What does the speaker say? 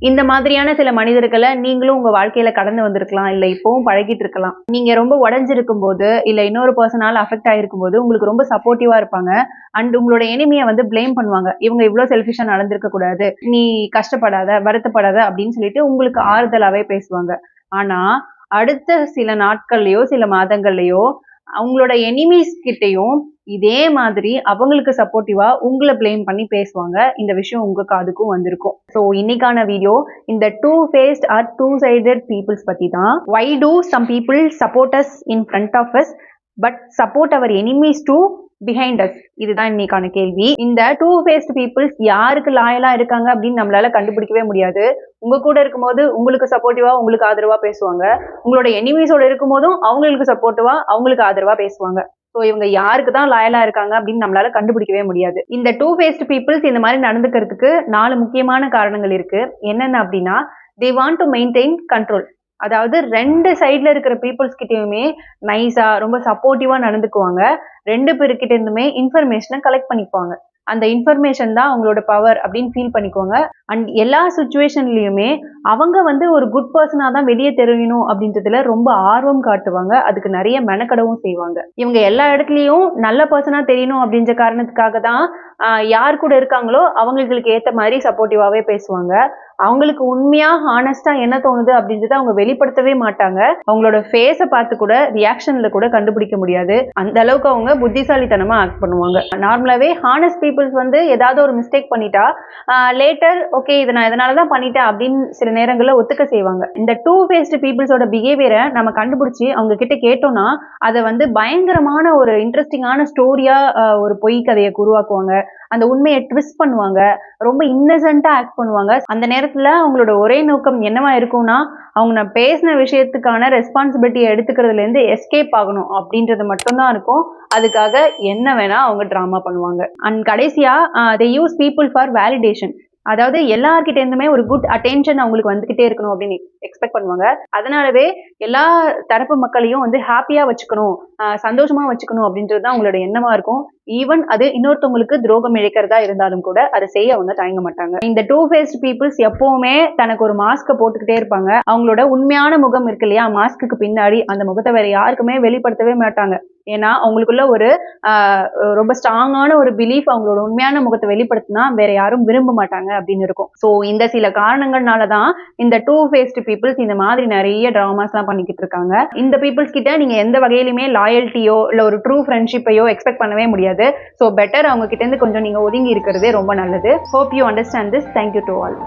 இந்த மாதிரியான சில மனிதர்களை நீங்களும் உங்க வாழ்க்கையில கடந்து வந்திருக்கலாம், இல்ல இப்பவும் பழகிட்டு இருக்கலாம். நீங்க ரொம்ப உடைஞ்சிருக்கும் போது, இல்ல இன்னொரு பர்சனால அஃபெக்ட் ஆயிருக்கும் போது உங்களுக்கு ரொம்ப சப்போர்ட்டிவா இருப்பாங்க. அண்ட் உங்களோட எனிமியை வந்து பிளேம் பண்ணுவாங்க. இவங்க இவ்வளவு செல்ஃபிஷா நடந்திருக்க கூடாது, நீ கஷ்டப்படாத, வருத்தப்படாத அப்படின்னு சொல்லிட்டு உங்களுக்கு ஆறுதலாவே பேசுவாங்க. ஆனா அடுத்த சில நாட்கள்லயோ சில மாதங்கள்லயோ அவங்களோட எனிமீஸ் கிட்டயும் இதே மாதிரி அவங்களுக்கு சப்போர்ட்டிவா உங்களை பிளேம் பண்ணி பேசுவாங்க. இந்த விஷயம் உங்க காதுக்கும் வந்திருக்கும். ஸோ இன்னைக்கான வீடியோ இந்த two faced or two sided peoples பத்தி தான். Why do some people support us in front of us but support our enemies to behind us? இதுதான் இன்னைக்கான கேள்வி. இந்த டூ ஃபேஸ்ட் பீப்புள்ஸ் யாருக்கு லாயலா இருக்காங்க அப்படின்னு நம்மளால கண்டுபிடிக்கவே முடியாது. உங்க கூட இருக்கும்போது உங்களுக்கு சப்போர்ட்டிவா உங்களுக்கு ஆதரவா பேசுவாங்க, உங்களோட எனிமீஸோட இருக்கும் போதும் அவங்களுக்கு சப்போர்ட்டிவா அவங்களுக்கு ஆதரவா பேசுவாங்க. ஸோ இவங்க யாருக்கு தான் லாயலா இருக்காங்க அப்படின்னு நம்மளால கண்டுபிடிக்கவே முடியாது. இந்த டூ ஃபேஸ்ட் பீப்புள்ஸ் இந்த மாதிரி நடந்துக்கிறதுக்கு 4 முக்கியமான காரணங்கள் இருக்கு. என்னென்ன அப்படின்னா, they want to maintain control. அதாவது 2 சைட்ல இருக்கிற பீப்புள்ஸ் கிட்டயுமே நைஸா ரொம்ப சப்போர்ட்டிவா நடந்துக்குவாங்க. 2 பேர்கிட்ட இருந்துமே இன்ஃபர்மேஷனை கலெக்ட் பண்ணிக்குவாங்க. அந்த இன்ஃபர்மேஷன் தான் அவங்களோட பவர் அப்படின்னு ஃபீல் பண்ணிக்குவாங்க. அண்ட் எல்லா சுச்சுவேஷன்லயுமே அவங்க வந்து ஒரு குட் பர்சனா தான் வெளியே தெரியணும் அப்படின்றதுல ரொம்ப ஆர்வம் காட்டுவாங்க. அதுக்கு நிறைய மெனக்கடவும் செய்வாங்க. இவங்க எல்லா இடத்துலயும் நல்ல பர்சனா தெரியணும் அப்படின்ற காரணத்துக்காக தான் யார் கூட இருக்காங்களோ அவங்களுக்கு ஏத்த மாதிரி சப்போர்ட்டிவாவே பேசுவாங்க. அவங்களுக்கு உண்மையா ஹானஸ்டா என்ன தோணுது அப்படின்றத அவங்க வெளிப்படுத்தவே மாட்டாங்க. அவங்களோட ஃபேஸை பார்த்து கூட ரியாக்ஷன்ல கூட கண்டுபிடிக்க முடியாது. அந்த அளவுக்கு அவங்க புத்திசாலித்தனமா ஆக்ட் பண்ணுவாங்க. நார்மலாவே ஹானஸ்ட் பீப்புள்ஸ் வந்து ஏதாவது ஒரு மிஸ்டேக் பண்ணிட்டா லேட்டர் ஓகே இதை நான் இதனாலதான் பண்ணிட்டேன் அப்படின்னு சில நேரங்களில் ஒத்துக்க செய்வாங்க. இந்த டூ ஃபேஸ்ட் பீப்புள்ஸோட பிஹேவியரை நம்ம கண்டுபிடிச்சி அவங்க கிட்ட கேட்டோம்னா அதை வந்து பயங்கரமான ஒரு இன்ட்ரெஸ்டிங்கான ஸ்டோரியா ஒரு பொய் கதையை உருவாக்குவாங்க. அந்த உண்மையை ட்விஸ்ட் பண்ணுவாங்க. ரொம்ப இன்னசென்ட்டா ஆக்ட் பண்ணுவாங்க. அந்த நேரத்துல அவங்களோட ஒரே நோக்கம் என்னவா இருக்கும்னா, அவங்க நான் பேசின விஷயத்துக்கான ரெஸ்பான்சிபிலிட்டியை எடுத்துக்கிறதுல இருந்து எஸ்கேப் ஆகணும் அப்படின்றது மட்டும்தான் இருக்கும். அதுக்காக என்ன வேணா அவங்க டிராமா பண்ணுவாங்க. அண்ட் கடைசியா they use people for validation. அதாவது எல்லார்கிட்ட இருந்துமே ஒரு குட் அட்டென்ஷன் அவங்களுக்கு வந்துகிட்டே இருக்கணும் அப்படின்னு எக்ஸ்பெக்ட் பண்ணுவாங்க. அதனாலவே எல்லா தரப்பு மக்களையும் வந்து ஹாப்பியா வச்சுக்கணும், சந்தோஷமா வச்சுக்கணும் அப்படின்றது தான் அவங்களோட எண்ணமா இருக்கும். ஈவன் அது இன்னொருத்தவங்களுக்கு துரோகம் இழைக்கிறதா இருந்தாலும் கூட அதை செய்ய அவங்க தயங்க மாட்டாங்க. இந்த டூ ஃபேஸ்ட் பீப்புள்ஸ் எப்பவுமே தனக்கு ஒரு மாஸ்கை போட்டுக்கிட்டே இருப்பாங்க. அவங்களோட உண்மையான முகம் இருக்கு இல்லையா, மாஸ்க்கு பின்னாடி அந்த முகத்தை வேற யாருக்குமே வெளிப்படுத்தவே மாட்டாங்க. ஏன்னா அவங்களுக்குள்ள ஒரு ரொம்ப ஸ்ட்ராங்கான ஒரு பிலீஃப் அவங்களோட உண்மையான முகத்தை வெளிப்படுத்தினா வேற யாரும் விரும்ப மாட்டாங்க அப்படின்னு இருக்கும். ஸோ இந்த சில காரணங்கள்னாலதான் இந்த டூ ஃபேஸ்ட் பீப்புள்ஸ் இந்த மாதிரி நிறைய டிராமாஸ் எல்லாம் பண்ணிக்கிட்டு இருக்காங்க. இந்த பீப்புள்ஸ் கிட்ட நீங்க எந்த வகையிலுமே லாயல்ட்டியோ இல்ல ஒரு ட்ரூ ஃப்ரெண்ட்ஷிப்பையோ எக்ஸ்பெக்ட் பண்ணவே முடியாது. ஸோ பெட்டர் அவங்க கிட்ட இருந்து கொஞ்சம் நீங்க ஒதுங்கி இருக்கிறதே ரொம்ப நல்லது. Hope you understand this. Thank you to all.